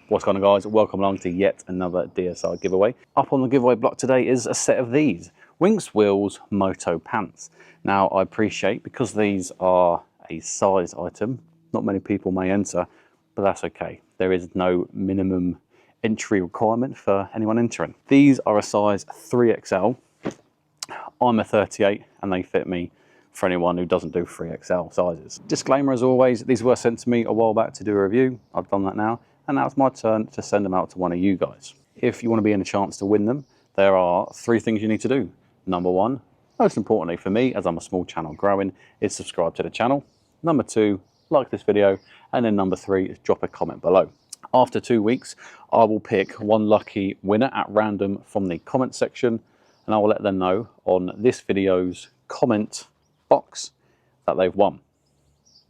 What's going on, guys? Welcome along to yet another DSR giveaway. Up on the giveaway block today is a set of these Winx Wheels Motopants. Now I appreciate, because these are a size item, not many people may enter, but that's okay. There is no minimum entry requirement for anyone entering. These are a size 3XL. I'm a 38 and they fit me for anyone who doesn't do 3XL sizes. Disclaimer as always, these were sent to me a while back to do a review. I've done that now, and now it's my turn to send them out to one of you guys. If you want to be in a chance to win them, there are 3 things you need to do. Number 1, most importantly for me, as I'm a small channel growing, is subscribe to the channel. Number 2, like this video, and then number 3 is drop a comment below. After 2 weeks, I will pick one lucky winner at random from the comment section, and I will let them know on this video's comment box that they've won.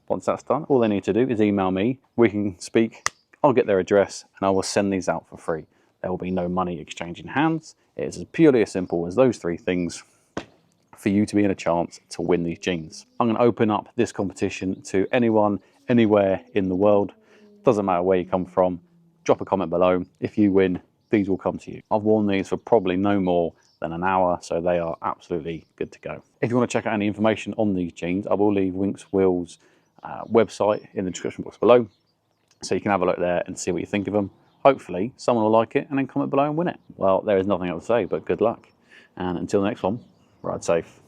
Once that's done, all they need to do is email me. We can speak, I'll get their address, and I will send these out for free. There will be no money exchanging hands. It's purely as simple as those 3 things for you to be in a chance to win these jeans. I'm going to open up this competition to anyone, anywhere in the world. Doesn't matter where you come from. Drop a comment below. If you win, these will come to you. I've worn these for probably no more than an hour, so they are absolutely good to go. If you want to check out any information on these jeans, I will leave Winx Wheels' website in the description box below, so you can have a look there and see what you think of them. Hopefully someone will like it and then comment below and win it. Well, there is nothing else to say but good luck, and until the next one, ride safe.